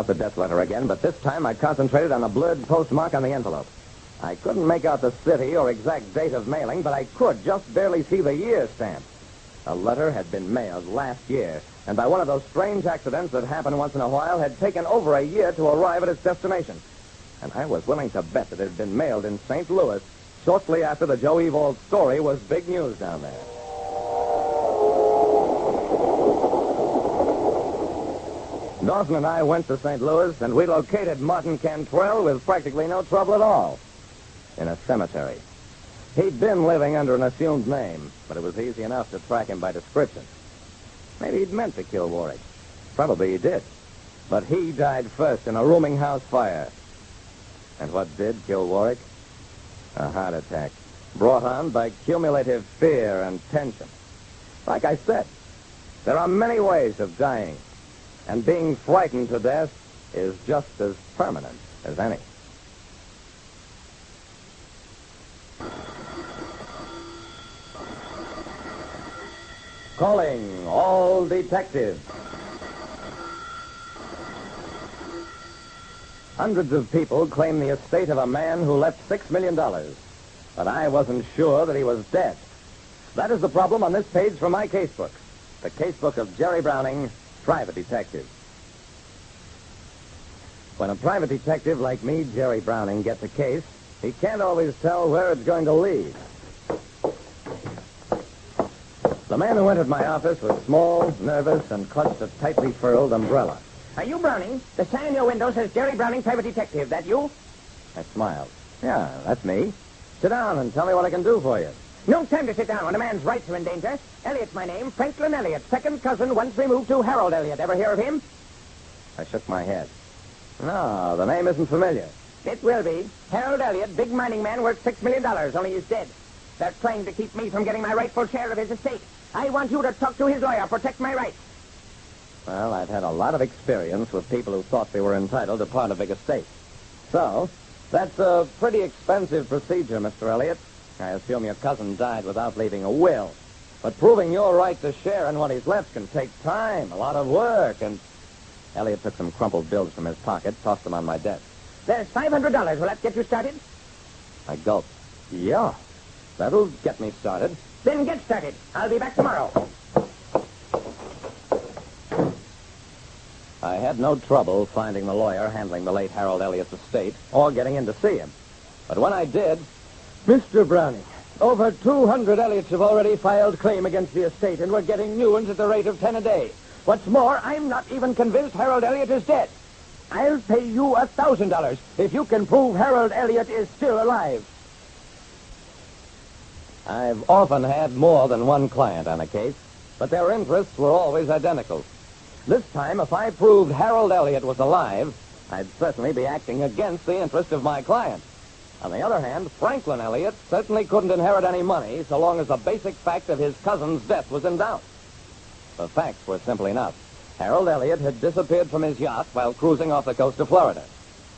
out the death letter again, but this time I concentrated on the blurred postmark on the envelope. I couldn't make out the city or exact date of mailing, but I could just barely see the year stamp. The letter had been mailed last year, and by one of those strange accidents that happen once in a while, had taken over a year to arrive at its destination. And I was willing to bet that it had been mailed in St. Louis shortly after the Joe Evold story was big news down there. Dawson and I went to St. Louis, and we located Martin Cantrell with practically no trouble at all. In a cemetery. He'd been living under an assumed name, but it was easy enough to track him by description. Maybe he'd meant to kill Warwick. Probably he did. But he died first in a rooming house fire. And what did kill Warwick? A heart attack, brought on by cumulative fear and tension. Like I said, there are many ways of dying. And being frightened to death is just as permanent as any. Calling all detectives. Hundreds of people claim the estate of a man who left $6 million. But I wasn't sure that he was dead. That is the problem on this page from my casebook. The casebook of Jerry Browning, private detective. When a private detective like me, Jerry Browning, gets a case, he can't always tell where it's going to lead. The man who entered my office was small, nervous, and clutched a tightly furled umbrella. Are you Browning? The sign on your window says Jerry Browning, private detective. That you? I smiled. Yeah, that's me. Sit down and tell me what I can do for you. No time to sit down when a man's rights are in danger. Elliott's my name, Franklin Elliott, second cousin, once removed to Harold Elliott. Ever hear of him? I shook my head. No, the name isn't familiar. It will be. Harold Elliott, big mining man, worth $6 million, only he's dead. They're trying to keep me from getting my rightful share of his estate. I want you to talk to his lawyer, protect my rights. Well, I've had a lot of experience with people who thought they were entitled to part of big estate. So, that's a pretty expensive procedure, Mr. Elliott. I assume your cousin died without leaving a will. But proving your right to share in what he's left can take time, a lot of work, and... Elliott took some crumpled bills from his pocket, tossed them on my desk. There's $500. Will that get you started? I gulped. Yeah, that'll get me started. Then get started. I'll be back tomorrow. I had no trouble finding the lawyer handling the late Harold Elliott's estate or getting in to see him. But when I did... Mr. Browning, over 200 Elliots have already filed claim against the estate, and we're getting new ones at the rate of 10 a day. What's more, I'm not even convinced Harold Elliott is dead. I'll pay you $1,000 if you can prove Harold Elliott is still alive. I've often had more than one client on a case, but their interests were always identical. This time, if I proved Harold Elliott was alive, I'd certainly be acting against the interest of my client. On the other hand, Franklin Elliott certainly couldn't inherit any money so long as the basic fact of his cousin's death was in doubt. The facts were simple enough. Harold Elliott had disappeared from his yacht while cruising off the coast of Florida.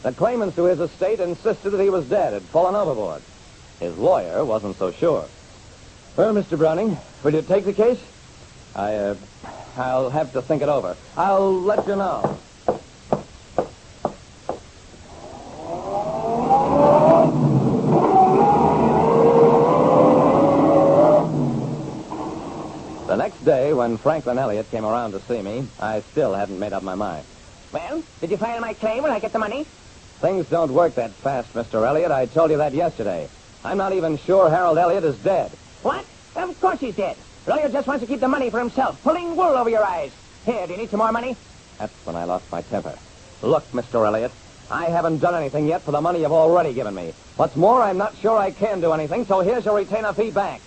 The claimants to his estate insisted that he was dead, had fallen overboard. His lawyer wasn't so sure. Well, Mr. Browning, will you take the case? I'll have to think it over. I'll let you know. The next day, when Franklin Elliott came around to see me, I still hadn't made up my mind. Well, did you file my claim? Will I get the money? Things don't work that fast, Mr. Elliott. I told you that yesterday. I'm not even sure Harold Elliott is dead. What? Of course he's dead. Lawyer just wants to keep the money for himself, pulling wool over your eyes. Here, do you need some more money? That's when I lost my temper. Look, Mr. Elliott, I haven't done anything yet for the money you've already given me. What's more, I'm not sure I can do anything, so here's your retainer fee back.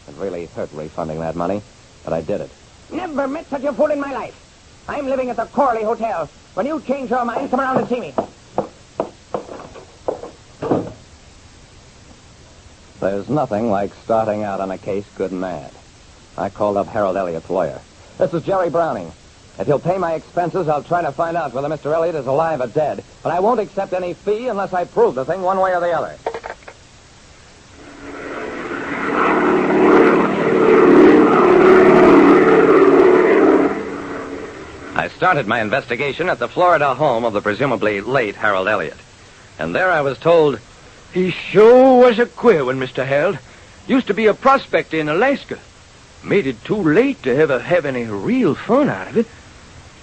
It really hurt refunding that money, but I did it. Never met such a fool in my life. I'm living at the Corley Hotel. When you change your mind, come around and see me. There's nothing like starting out on a case good and mad. I called up Harold Elliott's lawyer. This is Jerry Browning. If he'll pay my expenses, I'll try to find out whether Mr. Elliott is alive or dead. But I won't accept any fee unless I prove the thing one way or the other. I started my investigation at the Florida home of the presumably late Harold Elliott. And there I was told, "He sure was a queer one, Mr. Harold. Used to be a prospector in Alaska. Made it too late to ever have any real fun out of it."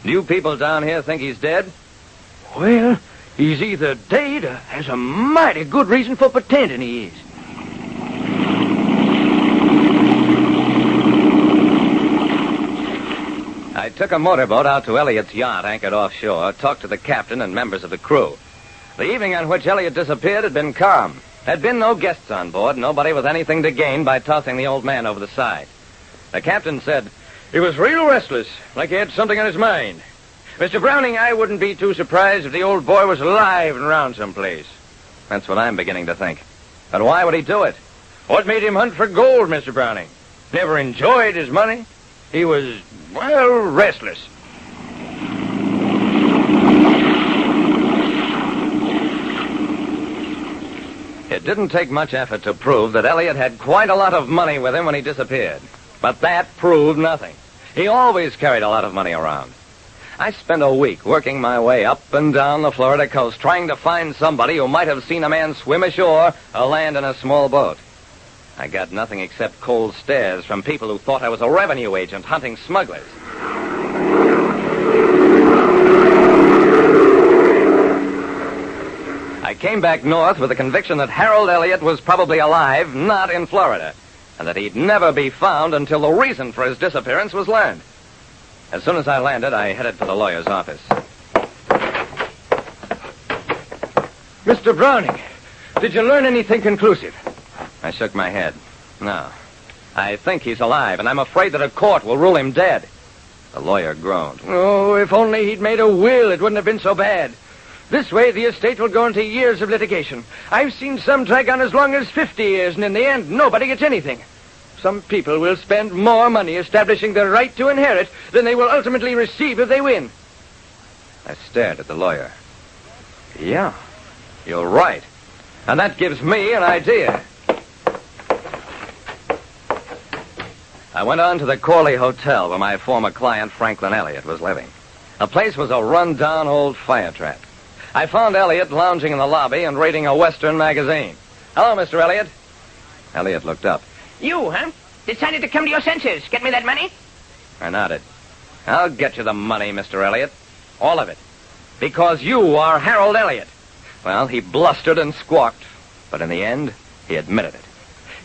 "You people down here think he's dead?" "Well, he's either dead or has a mighty good reason for pretending he is." I took a motorboat out to Elliott's yacht anchored offshore, talked to the captain and members of the crew. The evening on which Elliott disappeared had been calm. There had been no guests on board, nobody with anything to gain by tossing the old man over the side. The captain said, "He was real restless, like he had something on his mind. Mr. Browning, I wouldn't be too surprised if the old boy was alive and around someplace." "That's what I'm beginning to think. But why would he do it?" "What made him hunt for gold, Mr. Browning? Never enjoyed his money. He was, well, restless." It didn't take much effort to prove that Elliott had quite a lot of money with him when he disappeared. But that proved nothing. He always carried a lot of money around. I spent a week working my way up and down the Florida coast trying to find somebody who might have seen a man swim ashore or land in a small boat. I got nothing except cold stares from people who thought I was a revenue agent hunting smugglers. I came back north with the conviction that Harold Elliott was probably alive, not in Florida, and that he'd never be found until the reason for his disappearance was learned. As soon as I landed, I headed for the lawyer's office. "Mr. Browning, did you learn anything conclusive?" I shook my head. "No. I think he's alive, and I'm afraid that a court will rule him dead." The lawyer groaned. "Oh, if only he'd made a will, it wouldn't have been so bad. This way, the estate will go into years of litigation. I've seen some drag on as long as 50 years, and in the end, nobody gets anything. Some people will spend more money establishing their right to inherit than they will ultimately receive if they win." I stared at the lawyer. "Yeah, you're right. And that gives me an idea." I went on to the Corley Hotel where my former client, Franklin Elliott, was living. The place was a run-down old fire trap. I found Elliott lounging in the lobby and reading a Western magazine. "Hello, Mr. Elliott." Elliott looked up. You, huh? Decided to come to your senses. Get me that money? I nodded. "I'll get you the money, Mr. Elliott. All of it. Because you are Harold Elliott." Well, he blustered and squawked, but in the end, he admitted it.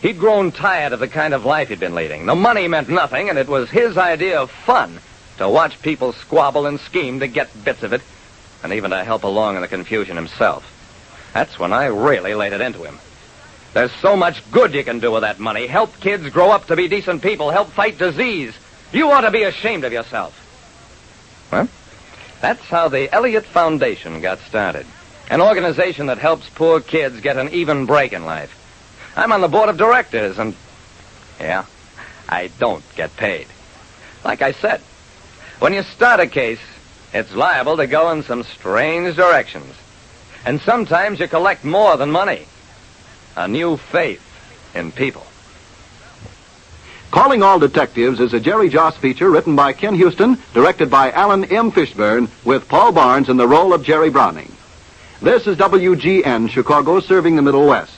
He'd grown tired of the kind of life he'd been leading. The money meant nothing, and it was his idea of fun to watch people squabble and scheme to get bits of it, and even to help along in the confusion himself. That's when I really laid it into him. There's so much good you can do with that money. Help kids grow up to be decent people. Help fight disease. You ought to be ashamed of yourself. Well, that's how the Elliott Foundation got started. An organization that helps poor kids get an even break in life. I'm on the board of directors, and, yeah, I don't get paid. Like I said, when you start a case, it's liable to go in some strange directions. And sometimes you collect more than money. A new faith in people. Calling All Detectives is a Jerry Joss feature written by Ken Houston, directed by Alan M. Fishburne, with Paul Barnes in the role of Jerry Browning. This is WGN Chicago, serving the Middle West.